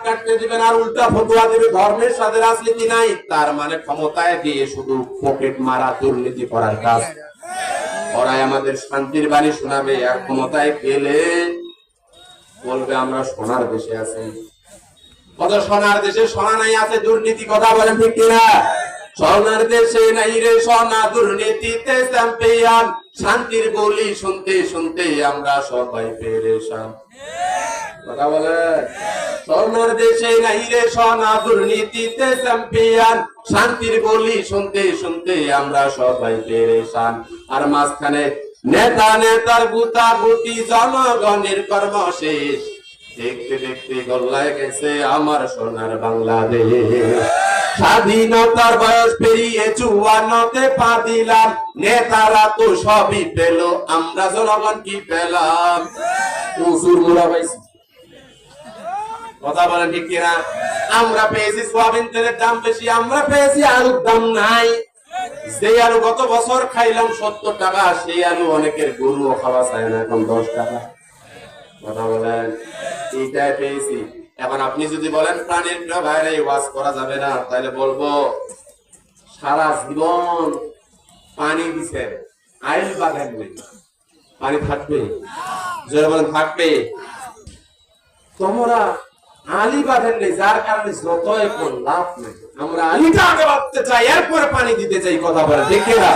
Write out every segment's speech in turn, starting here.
কাটতে দিবেন আর উল্টা ফতোয়া দিবে ধর্মের সাথে রাজনীতি নাই, তার মানে ক্ষমতায় দিয়ে শুধু পকেট মারা দুর্নীতি করার কাজ। ওরাই আমাদের শান্তির বাণী শোনাবে, আর ক্ষমতায় গেলে বলবে আমরা সোনার দেশে আছি। কত সোনার দেশে সোনা নাই, আছে দুর্নীতি। কথা বলেন ঠিক কিনা? সোনার দেশে নাই রে সোনা, দুর্নীতিতে চ্যাম্পিয়ন। শান্তির বলি শুনতে শুনতে আমরা সবাই পেরেশান। কথা বলে, সোনার দেশে নাই রে সোনা, দুর্নীতিতে চ্যাম্পিয়ন। শান্তির বলি শুনতে শুনতে আমরা সবাই পেরেশান। আর মাঝখানে নেতা নেতার গুতা গুটি, জনগণের কর্ম শেষ। দেখতে দেখতে গল্লায় গেছে আমার সোনার বাংলাদেশ। স্বাধীনতার বয়স পেরিয়ে 54তে পা দিলাম। নেতারা তো সবই পেল, আমরা জনগণ কি পেলাম? প্রচুর মুড়া পাইছি। কথা বলেন ঠিক কিনা? আমরা পেয়েছি সোয়াবিন তেলের দাম বেশি, আমরা পেয়েছি আলুর দাম নাই। যে আলু গত বছর খাইলাম 70 টাকা, সেই আলু অনেকের গরুও খাওয়া চায় না, এখন 10 টাকা। কথা বলেন, এইটাই পেয়েছি। এখন আপনি যদি বলেন প্রাণীর প্রিয় ভাইরা এই ওয়াজ করা যাবে না, তাহলে বলবো সারা জীবন পানি দিছে, আইল বাঁধেন নেই, পানি থাকবে? জোরে বলেন থাকবে? তোমরা আলি বাঁধেন নেই, যার কারণে যত এখন লাভ নেই। আমরা আলিটা আগে বাঁধতে চাই, এরপরে পানি দিতে চাই। কথা বলে দেখে না,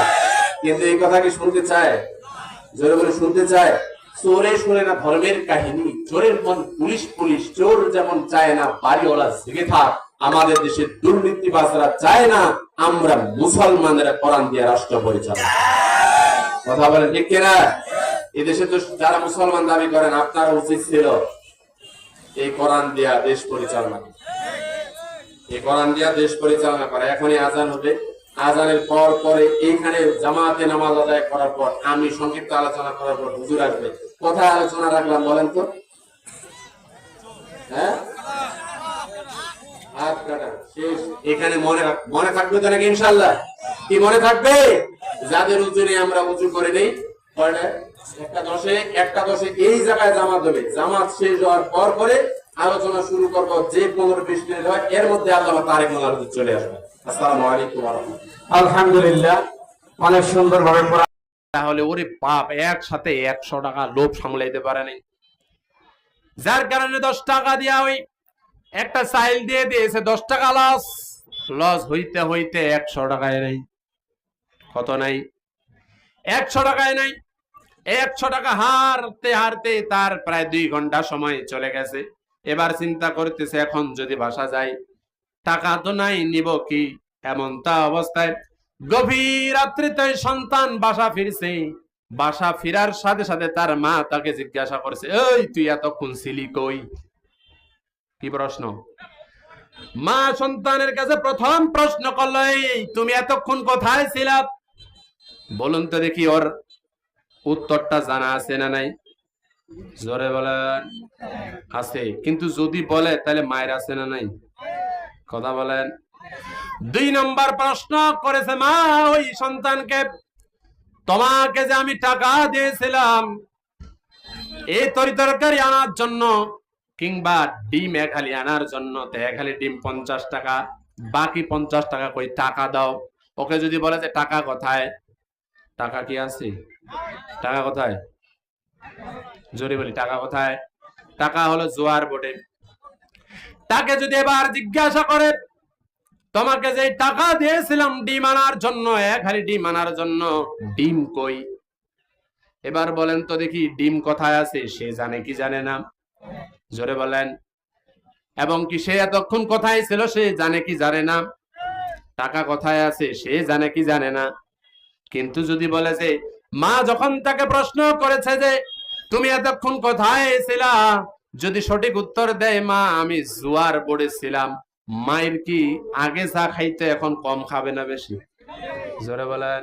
কিন্তু এই কথা কি শুনতে চায়? জোরে বলে শুনতে চায়? চোরে শুনে না ধর্মের কাহিনী, চোরের মন পুলিশ পুলিশ। চোর যেমন চায় না বাড়িওয়ালা জেগে থাক, আমাদের দেশের দুর্নীতিবাজরা চায় না আমরা মুসলমানেরা কোরআন দিয়ে রাষ্ট্র পরিচালনা। কথা বলেন ঠিক কিনা? এদেশে তো যারা মুসলমান দাবি করেন, আপনার উচিত ছিল এই কোরআন দিয়া দেশ পরিচালনা, এই কোরআন দিয়া দেশ পরিচালনা করা। এখনই আজান হবে, আজানের পর পরে এইখানে জামাতে নামাজ আদায় করার পর আমি সংক্ষিপ্ত আলোচনা করার পর হুজুর আসবে। কোথায় আলোচনা রাখলাম বলেন তো? হ্যাঁ, এখানে মনে থাকবে তো নাকি? ইনশাল্লাহ কি মনে থাকবে? যাদের উজুনে আমরা উজু করে নেই, একটা দশে এই জায়গায় জামাত হবে। জামাত শেষ হওয়ার পর পরে আলোচনা শুরু করবো। যে 15-20 মিনিট হয়, এর মধ্যে আল্লাহ তারেক মোল্লার চলে আসবে। আসসালামু আলাইকুম ওয়া রাহমাতুল্লাহ। আলহামদুলিল্লাহ, অনেক সুন্দর ভাবে পড়া। তাহলে ওরে বাপ, একসাথে 100 টাকা লোভ সামলাইতে পারে নাই, যার কারণে 10 টাকা দিয়া ওই একটা সাইল দিয়ে দিয়েছে। 10 টাকা লস, লস হইতে হইতে 100 টাকায় নাই। কত নাই? 100 টাকায় নাই। 100 টাকা হারতে হারতে তার প্রায় 2 ঘন্টা সময় চলে গেছে। এবার চিন্তা করতেছে, এখন যদি বাসা যায়, টাকা তো নাই, নিব কি? এমন তা অবস্থায় গভীর রাত্রিতে সন্তান বাসা ফিরছে। বাসা ফিরার সাথে সাথে তার মা তাকে জিজ্ঞাসা করছে, এই তুই এতক্ষণ ছিলি কই? কি প্রশ্ন? মা সন্তানের কাছে প্রথম প্রশ্ন করলো, এই তুমি এতক্ষণ কোথায় ছিলা? বলুন তো দেখি ওর উত্তরটা জানা আছে না নাই? জোরে বলেন। আছে। কিন্তু যদি বলে তাহলে মায়ের আছে না নাই? কথা বলেন। 2 নম্বর প্রশ্ন করেছে মা ওই সন্তানকে, তোমাকে যে আমি টাকা দিয়েছিলাম এই তরকারি আনার জন্য, কিংবা ডিম 1 হালি আনার জন্য, তো 1 হালি ডিম 50 টাকা, বাকি 50 টাকা কই? টাকা দাও। ওকে যদি বলে যে টাকা কোথায়? টাকা কি আছে? টাকা কোথায়? জোরে বলি, টাকা কোথায়? টাকা হলো জোয়ার বোর্ডে। তাকে যদি এবার জিজ্ঞাসা করে, তোমাকে যে টাকা দিয়েছিলাম ডিম আনার জন্য, 1 হালি ডিম আনার জন্য, ডিম কই? এবার বলেন তো দেখি, ডিম কোথায় আছে? সে জানে কি জানে না? জোরে বলেন। এবং কি সে এতক্ষণ কোথায় ছিল সে জানে কি জানে না? টাকা কোথায় আছে সে জানে কি জানে না? কিন্তু যদি বলে যে মা যখন তাকে প্রশ্ন করেছে যে তুমি এতক্ষণ কোথায় ছিলা, যদি সঠিক উত্তর দেয় মা আমি জোয়ার বোর্ডে ছিলাম, মায়ের কি আগে যা খাইতে এখন কম খাবে না বেশি? জোরে বলেন।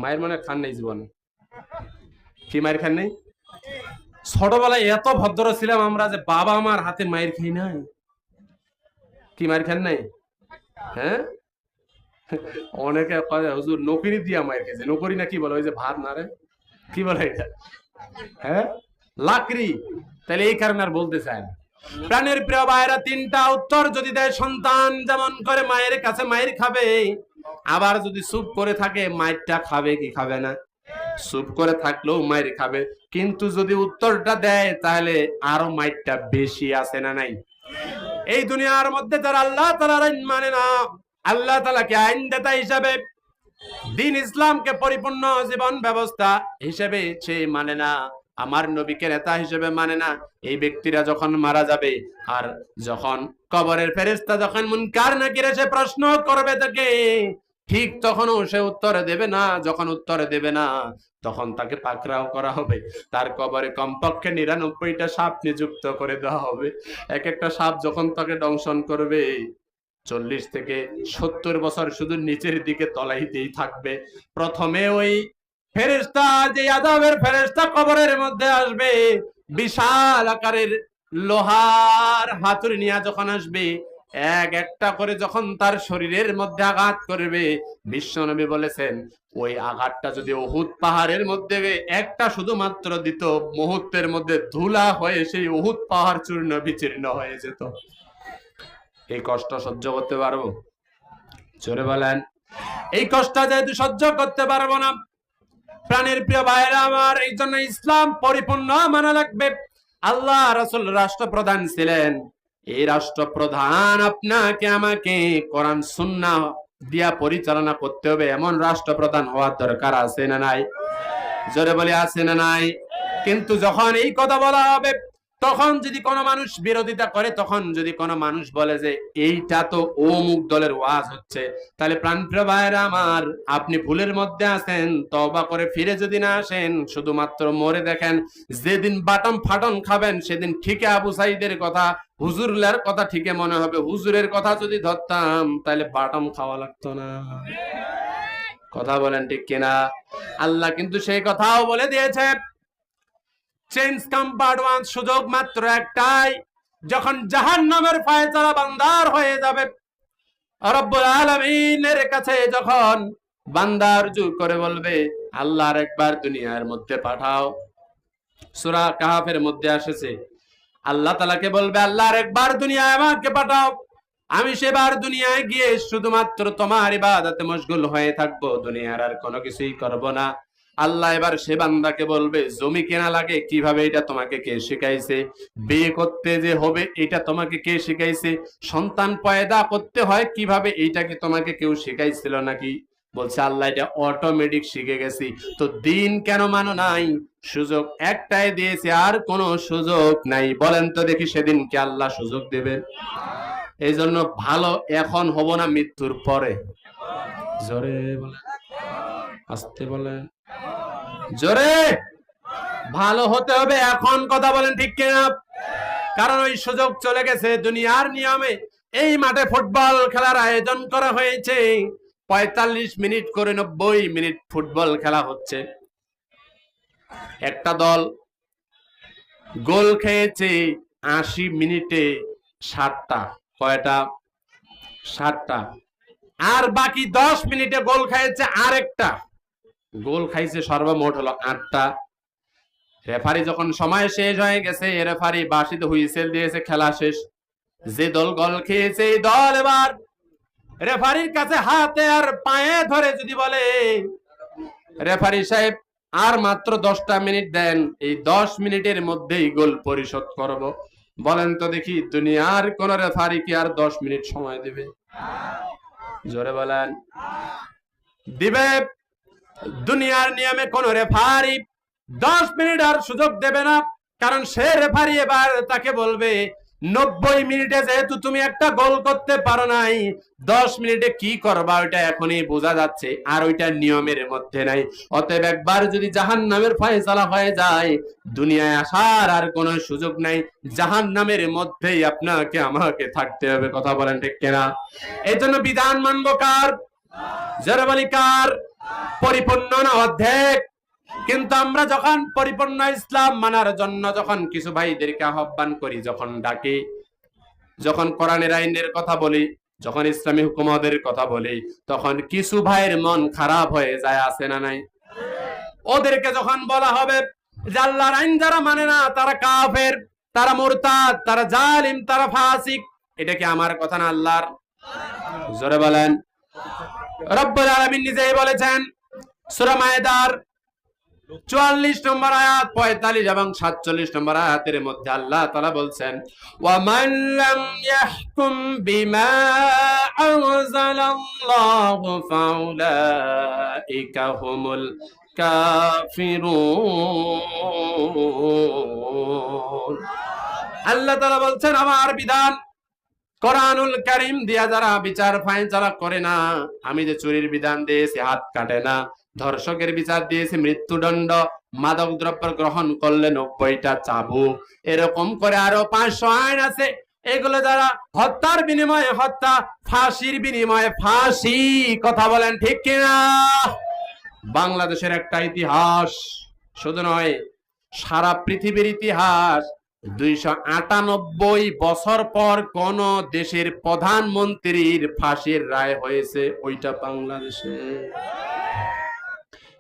মায়ের মনে খান নেই জীবনে? কি মায়ের খান নেই? ছোটবেলায় এত ভদ্র ছিলাম আমরা যে বাবা আমার হাতে মায়ের খাই নাই। কি মায়ের খান নাই? হ্যাঁ, অনেকে হুজুর নকরি দিয়া মায়ের খেয়েছে। নকরি না কি বলে? ওই যে ভাত না রে, কি বলে এটা? হ্যাঁ, লাকড়ি। তাহলে এই কারণে আর বলতে চায় না। প্রাণের প্রিয় ভাইরা, তিনটা উত্তর যদি দেয় সন্তান, যেমন করে মায়ের কাছে মায়ের খাবে, আবার যদি চুপ করে থাকে মায়েরটা খাবে কি খাবে না? চুপ করে থাকলেও মায়ের খাবে, কিন্তু যদি উত্তরটা দেয় তাহলে আরো মায়েরটা বেশি আছে না নাই? এই দুনিয়ার মধ্যে যারা আল্লাহ তাআলার আইন মানে না, আল্লাহ তাআলাকে আইন দাতা হিসাবে, দ্বীন ইসলামকে পরিপূর্ণ জীবন ব্যবস্থা হিসেবে সে মানে না, আমার নবীকে নেতা হিসেবে মানে না, এই ব্যক্তিরা যখন মারা যাবে আর যখন কবরের ফেরেশতা যখন মুনকার নাকির এসে প্রশ্ন করবে তাকে, ঠিক তখনও সে উত্তর দেবে না। যখন উত্তর দেবে না তখন তাকে পাকড়াও করা হবে, তার কবরে কমপক্ষে 99টা সাপ নিযুক্ত করে দেওয়া হবে। এক একটা সাপ যখন তাকে দংশন করবে 40 থেকে 70 বছর শুধু নিচের দিকে তলাইতেই থাকবে। প্রথমে ওই ফেরেশতা, যে আযাবের ফেরেশতা কবরের মধ্যে আসবে, বিশাল আকারের লোহার হাতুড়ি নিয়ে যখন আসবে, এক একটা করে যখন তার শরীরের মধ্যে আঘাত করবে, বিশ্বনবী বলেছেন ওই আঘাতটা যদি উহুদ পাহাড়ের মধ্যে একটা শুধুমাত্র দিত, মুহূর্তের মধ্যে ধুলা হয়ে সেই উহুদ পাহাড় চূর্ণ বিচীর্ণ হয়ে যেত। এই কষ্ট সহ্য করতে পারবো? জোরে বলেন। এই কষ্ট যেহেতু সহ্য করতে পারবো না, প্রাণের প্রিয় ভাইরা আমার, এই জন্য ইসলাম পরিপূর্ণ মানা লাগবে। আল্লাহ রাসূল রাষ্ট্রপ্রধান ছিলেন, এই রাষ্ট্রপ্রধান আপনাকে আমাকে কোরআন সুন্নাহ দিয়া পরিচালনা করতে হবে, এমন রাষ্ট্রপ্রধান হওয়ার দরকার আছে না নাই? জোরে বলে আছে না নাই? কিন্তু যখন এই কথা বলা হবে, তখন যদি কোনো মানুষ বিরোধিতা করে, তখন যদি কোনো মানুষ বলে যে এইটা তো অমুক দলের ওয়াজ হচ্ছে, তাহলে প্রাণপ্রিয় ভাইরা আমার, আপনি ভুলের মধ্যে আছেন, তওবা করে ফিরে যদি না আসেন, শুধুমাত্র মরে দেখেন, যেদিন বাটম ফাটন খাবেন সেদিন ঠিকই আবু সাইদের কথা, হুজুরের কথা ঠিকই মনে হবে। হুজুরের কথা যদি ধরতাম তাহলে বাটম খাওয়া লাগতো না। কথা বলেন ঠিক কিনা? আল্লাহ কিন্তু সেই কথাও বলে দিয়েছে, চেঞ্জ কাম্পার্ড ওয়ান, সুযোগ মাত্র একটাই, যখন জাহান্নামের ফয়সালা বান্দার হয়ে যাবে, রব্বুল আলামিনের কাছে যখন বান্দা রুজু করে বলবে আল্লাহ আরেকবার দুনিয়ার মধ্যে পাঠাও, সূরা কাহফের মধ্যে এসেছে, আল্লাহ তাআলাকে বলবে আল্লাহ আরেকবার দুনিয়ায় আমাকে পাঠাও, আমি সেবার দুনিয়ায় গিয়ে শুধুমাত্র তোমার ইবাদতে মশগুল হয়ে থাকবো, দুনিয়ার আর কোনো কিছুই করব না। আল্লাহ এবার সে বান্দাকে বলবে জমি কেনা লাগে কিভাবে, এটা তোমাকে কে শিখাইছে? বিয়ে করতে যে হবে এটা তোমাকে কে শিখাইছে? সন্তান পয়দা করতে হয় কিভাবে, এইটা কি তোমাকে কেউ শিখাইছিল নাকি? বলছে আল্লাহ এটা অটোমেটিক শিখে গেছি। তো দিন কেন মানো নাই? সুযোগ একটাই দিয়েছে, আর কোনো সুযোগ নাই। বলেন তো দেখি সেদিন কি আল্লাহ সুযোগ দেবেন? এই জন্য ভালো এখন হব না, মৃত্যুর পরে। জোরে বলেন, আসতে বলেন, জোরে। ভালো হতে হবে এখন, কথা বলেন ঠিক কিনা? কারণ ওই সুযোগ চলে গেছে। দুনিয়ার নিয়মে এই মাঠে ফুটবল খেলার আয়োজন করা হয়েছে, 45 মিনিট করে 90 মিনিট ফুটবল খেলা হচ্ছে। একটা দল গোল খেয়েছে 80 মিনিটে 60টা। কয়টা? 60টা। আর বাকি 10 মিনিটে গোল খাইছে আরেকটা। গোল খাইছে সর্বমোট হলো 8টা। রেফারি যখন সময় শেষ হয়ে গেছে, রেফারি বাঁশিতে হুইসেল দিয়েছে, খেলা শেষ। যে দল গোল খেয়েছে এই দল এবার রেফারির কাছে হাতে আর পায়ে ধরে যদি বলে রেফারি সাহেব আর মাত্র 10টা মিনিট দেন, এই 10 মিনিটের মধ্যেই গোল পরিশোধ করব। বলেন তো দেখি দুনিয়ার কোন রেফারি কি আর 10 মিনিট সময় দিবে? জোরে বলেন, দিবে? দুনিয়ার নিয়মে কোন রেফারি 10 মিনিট আর সুযোগ দেবে না, কারণ সে রেফারি এবার তাকে বলবে 90 মিনিটে যেহেতু তুমি একটা গোল করতে পারো নাই, 10 মিনিটে কি করবা ওইটা এখনই বোঝা যাচ্ছে, আর ওইটা নিয়মের মধ্যে নাই। অতএব একবার যদি জাহান্নামের ফয়সালা হয়ে যায়, দুনিয়ায় আসার আর কোনো সুযোগ নাই, জাহান্নামের মধ্যেই আপনাকে আমাকে থাকতে হবে। কথা বলেন ঠিক কিনা? এই জন্য বিধান মানব কার? যারা বলি কার? পরিপূর্ণ না অর্ধেক? কিন্তু আমরা যখন পরিপূর্ণ ইসলাম মানার জন্য যখন কিছু ভাইদেরকে আহ্বান করি, যখন ডাকি, যখন কোরআনের আইনের কথা বলি, যখন ইসলামী হুকুমতের কথা বলি, তখন কিছু ভাইয়ের মন খারাপ হয়ে যায়, আছে না নাই? ওদেরকে যখন বলা হবে যে আল্লাহর আইন যারা মানে না তারা কাফের, তারা মুরতাদ, তারা জালিম, তারা ফাসিক। এটা কি আমার কথা না আল্লাহর? জোরে বলেন। রব্বুল আলামিন নিজেই বলেছেন সূরা মায়েদার 44 নম্বর আয়াত, 45 এবং 47 নম্বর আয়াতের মধ্যে আল্লাহ তাআলা বলছেন, ওয়া মান লাম ইয়াহকুম বিমা আনজালাল্লাহু ফাউলাইকা হুমুল কাফিরুন। আল্লাহ তাআলা বলছেন, আমার বিধান কোরআনুল কারীম দিয়া যারা বিচার ফায়সালা করে না, আমি যে চুরির বিধান দিয়েছি হাত কাটে না, ধর্ষকের বিচার দিয়েছি মৃত্যুদণ্ড, মাদক দ্রব্য গ্রহণ করলে 90টা চাবুক, এরকম করে আরো 500 আইন আছে। এগুলো যারা হত্যার বিনিময়ে হত্যা, ফাঁসির বিনিময়ে ফাঁসি। কথা বলেন ঠিক কিনা? বাংলাদেশের একটা ইতিহাস শুধু নয়, সারা পৃথিবীর ইতিহাস, 298 বছর পর কোন দেশের প্রধানমন্ত্রীর ফাঁসির রায় হয়েছে, ওইটা বাংলাদেশে।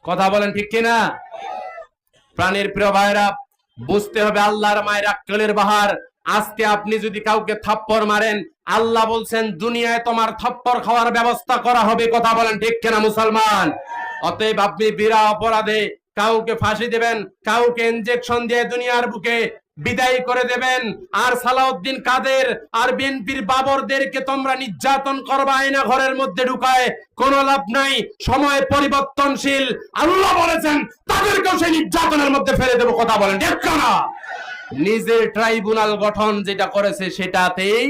কথা বলেন ঠিক কিনা? প্রাণের প্রিয় ভাইরা, বুঝতে হবে আল্লাহর মায়ের আক্কেলের বাহার। আজকে আপনি যদি কাউকে থাপ্পড় মারেন, আল্লাহ বলছেন দুনিয়ায় তোমার থাপ্পড় খাওয়ার ব্যবস্থা করা হবে। কথা বলেন ঠিক কিনা মুসলমান? অতএব আপনি বিনা অপরাধে কাউকে ফাঁসি দেবেন, কাউকে ইনজেকশন দিয়ে দুনিয়ার বুকে বিদায় করে দেবেন, আর সালাউদ্দিন কাদের আর বিএনপির বাবরদেরকে তোমরা নির্যাতন করবা আয়না ঘরের মধ্যে ঢুকায়, কোনো লাভ নাই। সময় পরিবর্তনশীল, আল্লাহ বলেছেন তাদেরকেও সেই নির্যাতনের মধ্যে ফেলে দেবো। কথা বলেন ঠিক না? নিজের ট্রাইব্যুনাল গঠন যেটা করেছে সেটাতেই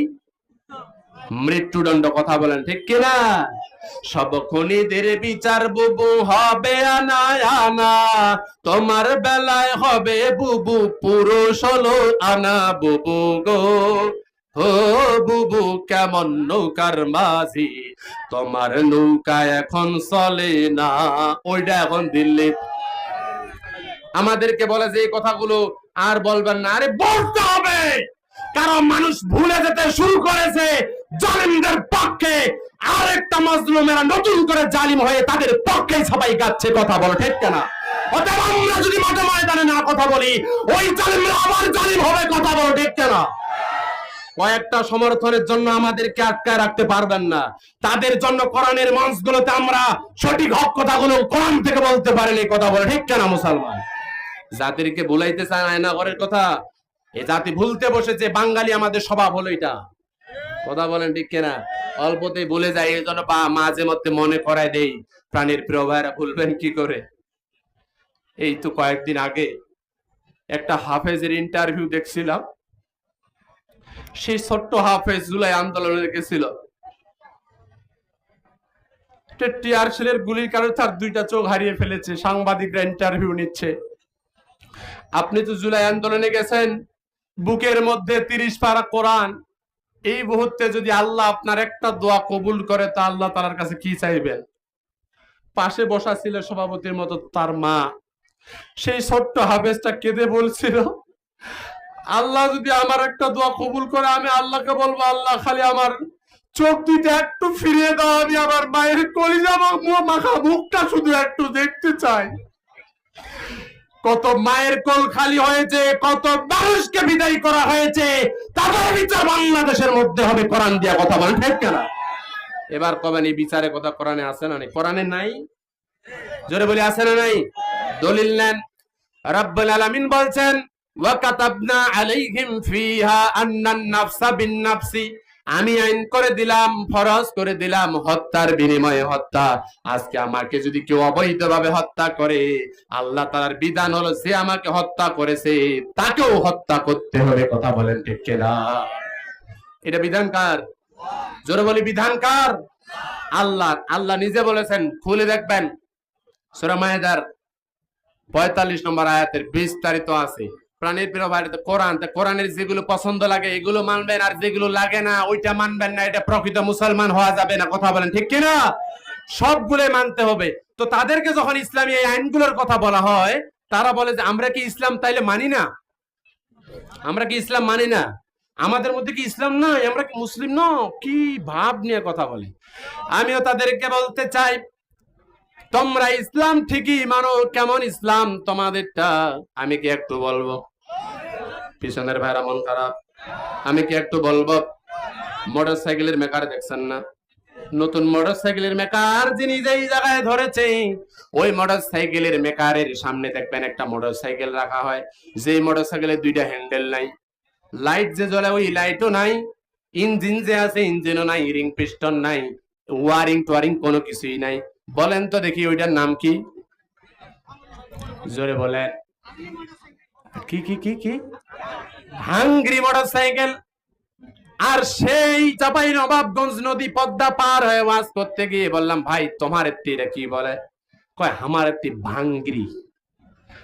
মৃত্যুদণ্ড। কথা বলেন ঠিক কিনা? সব খুনিদের বিচার বুবু হবে আনা আনা, তোমার বেলায় হবে বুবু পুরুষ হলো আনা। বুবু গো ও বুবু কেমন নৌকার মাঝি, তোমার নৌকা এখন চলে না। ওইটা এখন দিল্লি। আমাদেরকে বলে যে এই কথাগুলো আর বলবেন না, আরে বলতে হবে, কারণ মানুষ ভুলে যেতে শুরু করেছে জালিমদের পক্ষে। আরেকটা মাজলুমেরা নতুন করে জালিম হয়ে তাদের পক্ষে সবাই গাচ্ছে। কথা বলো ঠিক না? অতএব আমরা যদি মাঠে ময়দানে না কথা বলি, ওই জালিমরা আবার জালিম হবে। কথা বলো ঠিক না? কয়েকটা সমর্থনের জন্য আমাদেরকে আটকায় রাখতে পারবেন না। তাদের জন্য কোরআনের মঞ্চগুলোতে আমরা সঠিক হক কথাগুলো কোরআন থেকে বলতে পারিনি। কথা বলে ঠিক কেনা মুসলমান? জাতিকে ভুলাইতে চায় আয়না ঘরের কথা, এই জাতি ভুলতে বসেছে। বাঙালি আমাদের স্বভাব হলো এটা। কথা বলেন ঠিক কিনা? অল্পতেই ভুলে যায়, এই জন্য মাঝে মধ্যে মনে করায় দেই। প্রাণীর প্রিয় ভাইরা ভুলবেন কি করে? এই তো কয়েকদিন আগে একটা হাফেজের ইন্টারভিউ দেখছিলাম। সেই ছোট্ট হাফেজ জুলাই আন্দোলনে গেছিল, টিয়ার শেলের গুলির কারণে তার 2টা চোখ হারিয়ে ফেলেছে। সাংবাদিকরা ইন্টারভিউ নিচ্ছে। আপনি তো জুলাই আন্দোলনে গেছেন, বুকের মধ্যে 30 পারা কোরআন। এই মুহূর্তে যদি আল্লাহ আপনার একটা দোয়া কবুল করে, তা আল্লাহ তাআলার কাছে কি চাইবেন? পাশে বসা ছিল সভাপতির মতো তার মা। সেই ছোট্ট হাফেজটা কেঁদে বলছিল, আল্লাহ যদি আমার একটা দোয়া কবুল করে, আমি আল্লাহকে বলবো, আল্লাহ খালি আমার চোখ 2টা একটু ফিরিয়ে দাও, আমি আমার মায়ের কলিজা মাখা মুখটা শুধু একটু দেখতে চাই। কত মায়ের কোল খালি হয়েছে, কত মানুষকে বিদায় করা হয়েছে, তাদের বিচার বাংলাদেশের মধ্যে হবে কোরআন দিয়া। কথা বলেন ঠিক না? এবার কবেন এই বিচারে কথা কোরআনে আছে না নাই? কোরআনে নাই? জোরে বলি আছে না নাই? দলিল নেন। রব্বুল আলামিন বলছেন, ওয়া কাতাবনা আলাইহিম ফিহা আন্নান নাফসা বিন নাফসি, আমি আইন করে দিলাম, ফরজ করে দিলাম হত্যার বিনিময়ে হত্যা। আজকে আমাকে যদি কেউ অবৈধভাবে হত্যা করে, আল্লাহ তাআলার বিধান হলো যে আমাকে হত্যা করেছে তাকেও হত্যা করতে হবে। কথা বলেন ঠিক কিনা? এটা বিধান কার? জোরে বলি বিধান কার? আল্লাহ। আল্লাহ নিজে বলেছেন, খুলে দেখবেন সূরা মায়েদার 45 নম্বর আয়াতের বিস্তারিত আছে। প্রাণীর প্রিয় ভাই, কোরআনের যেগুলো পছন্দ লাগে এগুলো মানবেন, আর যেগুলো লাগে না ওইটা মানবেন না। এটা প্রকৃত মুসলমান হওয়া যাবে না। কথা বলেন ঠিক কিনা? সবগুলো মানতে হবে। তো তাদেরকে যখন ইসলামী এই আইনগুলোর কথা বলা হয়, তারা বলে যে আমরা কি ইসলাম তাইলে মানি না? আমরা কি ইসলাম মানি না? আমাদের মধ্যে কি ইসলাম নাই? আমরা কি মুসলিম ন? কি ভাব নিয়ে কথা বলে। আমিও তাদেরকে বলতে চাই, তোমরা ইসলাম ঠিকই মানো, কেমন ইসলাম তোমাদেরটা আমি কি একটু বলবো? পিছনের ভাইরা মন খারাপ। আমি কি একটু বলবো, মোটর সাইকেলের মেকার দেখছেন না? নতুন মোটর সাইকেলের মেকার যিনি যেই জায়গায় ধরেছে, ওই মোটর সাইকেলের মেকারের সামনে দেখবেন একটা মোটর সাইকেল রাখা হয়, যে মোটর সাইকেলের দুইটা হ্যান্ডেল নাই, লাইট যে জ্বলে ওই লাইটও নাই, ইঞ্জিন যে আছে ইঞ্জিনও নাই, রিং পিস্টন নাই, ওয়ারিং টোয়ারিং কোনো কিছুই নাই। বলেন তো দেখি ওইটার নাম কি? জোরে বলেন। কি কি কি কি? Hungary motor cycle. আর সেই চাপাই নবাবগঞ্জ নদী পদ্মা পার হয়ে ওয়াজ করতে গিয়ে বললাম, ভাই তোমার এটা কি বলে? কয় আমার ভাঙ্গরি।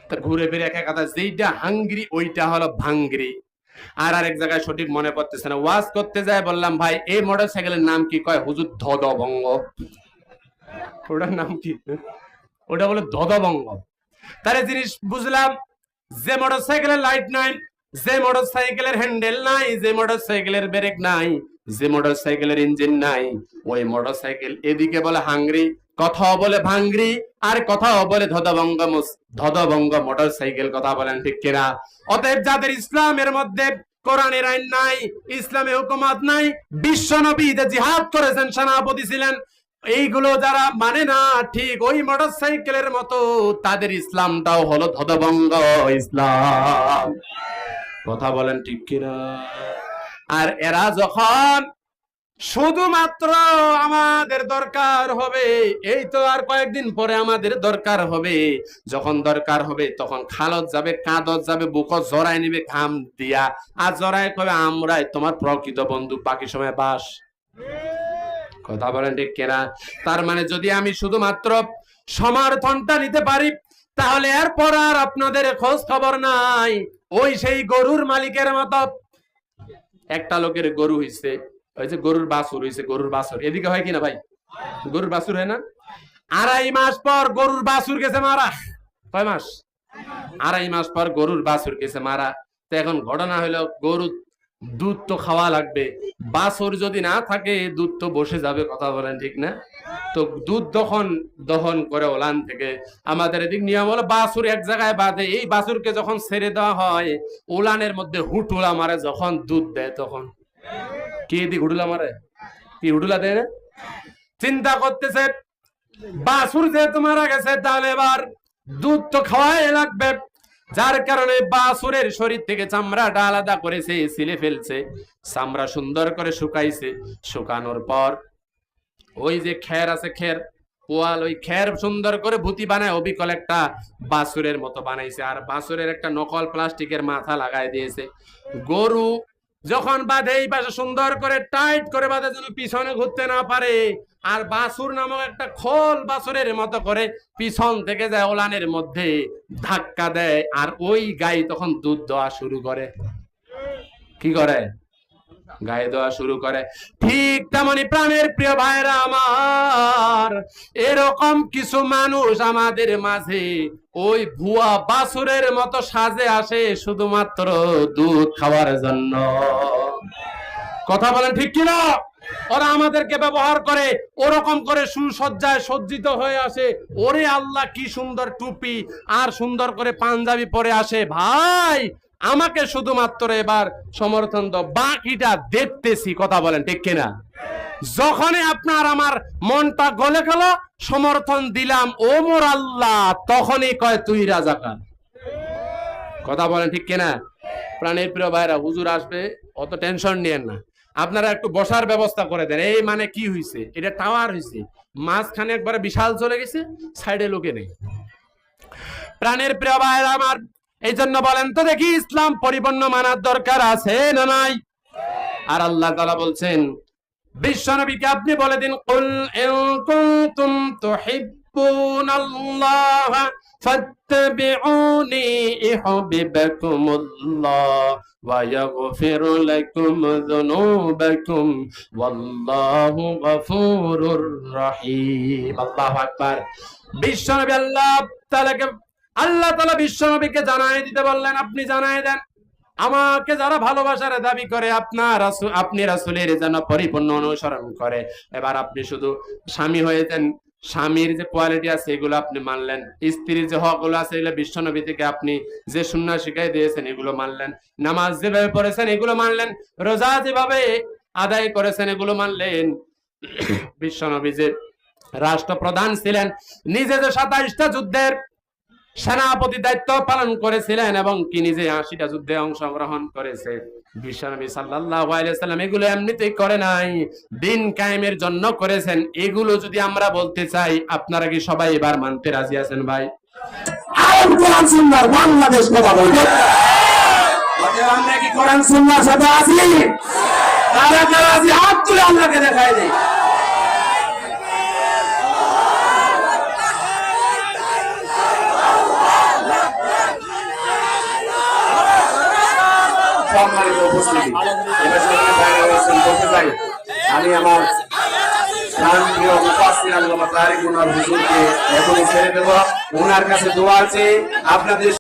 তা ঘুরে ফিরে এক কথা, যেইটা হাঙ্গরি ওইটা হলো ভাঙ্গরি। আর আরেক জায়গায় সঠিক মনে পড়তেছে না, ওয়াজ করতে যায় বললাম, ভাই এই মোটর সাইকেলের নাম কি? কয় হুজুর ধদভঙ্গ। ওটার নাম কি? ওটা বলে ধদভঙ্গ। তাহলে জিনিস বুঝলাম, যে মোটর সাইকেলের লাইট নাই, যে মোটর সাইকেলের হ্যান্ডেল নাই, যে মোটর সাইকেলের ব্রেক নাই, যে মোটর সাইকেলের ইঞ্জিন নাই, ওই মোটর সাইকেল এদিকে বলে হাঙ্গরি, কথাও বলে ভাঙ্গরি, আর কথাও বলে ধদভঙ্গ। ধদভঙ্গ মোটর সাইকেল। কথা বলেন ঠিক কিনা? অতএব যাদের ইসলামের মধ্যে কোরআনের আইন নাই, ইসলামে হুকুমত নাই, বিশ্ব নবী যে জিহাদ করেছেন, সেনাপতি ছিলেন, এইগুলো যারা মানে না, ঠিক ওই মোটর সাইকেলের মতো তাদের ইসলামটাও হলো ধদভঙ্গ ইসলাম। কথা বলেন ঠিক কিনা? আর এরা যখন শুধুমাত্র আমাদের দরকার হবে, এই তো আর কয়েকদিন পরে আমাদের দরকার হবে, যখন দরকার হবে তখন খালত যাবে, কাঁদত যাবে, বুক জড়াই নিবে ঘাম দিয়া, আর জড়াই কবে আমরাই তোমার প্রকৃত বন্ধু, বাকি সময় বাস। কথা বলেন ঠিক কিনা? তার মানে যদি আমি শুধুমাত্র সমর্থনটা নিতে পারি, তাহলে এরপর আর আপনাদের খোঁজ খবর নাই। ওই সেই গরুর মালিকের মতো, একটা লোকের গরু হইছে, ওই যে গরুর বাছুর হইছে, গরুর বাছুর এদিকে হয় কিনা ভাই? গরুর বাছুর হয় না? 2.5 মাস পর গরুর বাছুর গেছে মারা। কয় মাস? 2.5 মাস পর গরুর বাছুর গেছে মারা। তো এখন ঘটনা হলো, গরু দুধ তো খাওয়া লাগবে, বাছুর যদি না থাকে দুধ তো বসে যাবে। কথা বলেন ঠিক না? তো দুধ দহন করে ওলান থেকে, আমাদের এদিক নিয়ম হলো বাছুর এক জায়গায় বাঁধে, এই বাছুরকে যখন ছেড়ে দেওয়া হয়, ওলানের মধ্যে হুটুলা মারে, যখন দুধ দেয় তখন। কি এদিক হুটুলা মারে? কি হুটুলা দেয় না? চিন্তা করতেছে, বাছুর যেহেতু মারা গেছে, তাহলে এবার দুধ তো খাওয়াই লাগবে। যার কারণে বাছুরের শরীর থেকে চামড়াটা আলাদা করেছে, ছিলে ফেলছে, চামড়া সুন্দর করে শুকাইছে। শুকানোর পর ওই যে খের আছে, খের পোয়াল, ওই খের সুন্দর করে ভুতি বানায়, অবিকল একটা বাছুরের মতো বানাইছে, আর বাছুরের একটা নকল প্লাস্টিকের মাথা লাগাই দিয়েছে। গরু যখন বাঁধে, এই পাশে সুন্দর করে টাইট করে বাঁধে, যেন পিছনে ঘুরতে না পারে, আর বাছুর নামক একটা খোল বাছুরের মতো করে পিছন থেকে যায়, ওলানের মধ্যে ধাক্কা দেয়, আর ওই গাই তখন দুধ দেওয়া শুরু করে। কি করে? গায়ে দেওয়া শুরু করে। ঠিক তেমনি প্রাণের প্রিয় ভাইরা আমার, এরকম কিছু মানুষ আমাদের মাঝে ওই ভুয়া বাছুরের মতো সাজে আসে, শুধুমাত্র দুধ খাওয়ার জন্য। কথা বলেন ঠিক কিনা? ওরা আমাদেরকে ব্যবহার করে, ওরকম করে সুসজ্জায় সজ্জিত হয়ে আসে। ওরে আল্লাহ, কি সুন্দর টুপি আর সুন্দর করে পাঞ্জাবি পরে আসে। ভাই আমাকে শুধুমাত্র এবার সমর্থন দাও, বাকিটা দেখতেছি। কথা বলেন ঠিক কিনা? যখনই আপনার আমার মনটা গলে গেল, সমর্থন দিলাম, ও মোর আল্লাহ, তখনই কয় তুই রাজাকার। কথা বলেন ঠিক কিনা? প্রাণের প্রিয় ভাইরা, হুজুর আসবে, অত টেনশন নিয়েন না, আপনারা একটু বসার ব্যবস্থা করে দেন। এই মানে কি হয়েছে? এটা টাওয়ার হয়েছে, মাঝখানে একবারে বিশাল চলে গেছে, সাইডে লোকে নেই। প্রাণের প্রিয় ভাইরা আমার, এই জন্য বলেন তো দেখি, ইসলাম পরিপূর্ণ মানার দরকার আছে না নাই? আর আল্লাহ তাআলা বলছেন, বিশ্বনবীকে আপনি বলে দিন, কুল ইন কুনতুম তুহিব্বুনাল্লাহ ফাত্তাবিউনি ইউহিব্বুকুমুল্লাহ ওয়া ইয়াগফির লাকুম যুনুবাকুম ওয়াল্লাহু গফুরুর রহিম। আল্লাহু আকবার। বিশ্বনবী আল্লাহ তাআলা বিশ্বনবীকে জানায় দিতে বললেন, আপনি জানায় দেন, আমাকে যারা ভালোবাসার দাবি করে, আপনি রাসূলের যেন পরিপূর্ণ অনুসরণ করে। এবার আপনি শুধু স্বামী হয়ে যান, স্বামীর যে কোয়ালিটি আছে এগুলো আপনি মানলেন, স্ত্রীর যে হকগুলো আছে এগুলো বিশ্বনবী থেকে আপনি যে সুন্নাহ শিখাই দিয়েছেন এগুলো মানলেন, নামাজ যেভাবে পড়েছেন এগুলো মানলেন, রোজা যেভাবে আদায় করেছেন এগুলো মানলেন। বিশ্বনবী যে রাষ্ট্রপ্রধান ছিলেন, নিজে যে 27টা যুদ্ধের সেনাপতি দায়িত্ব পালন করেছিলেন এবং কি নিজে 80টা যুদ্ধে অংশগ্রহণ করেছে, বিশ্বনবী সাল্লাল্লাহু আলাইহি ওয়াসাল্লাম এগুলো এমনিতেই করে নাই, দিন কায়েমের জন্য করেছেন। এগুলো যদি আমরা বলতে চাই, আপনারা কি সবাই এবার মানতে রাজি আছেন ভাই? আইন কোরআন সুন্নাহর বাংলাদেশ কথা বলবো। অতএব আমরা কি কোরআন সুন্নাহর সাথে আছি? কারা কারা আছি হাত তুলে আল্লাহকে দেখায় দেই। সম্মানিত উপস্থিতি, এবার সামনে বাইরে রয়েছেন, বলতে চাই আমি আমার প্রাণপ্রিয় মুফাসসির আল্লামা তারিক উনার হুজুরকে এখনই ছেড়ে দেব। ওনার কাছে দোয়া আছে আপনাদের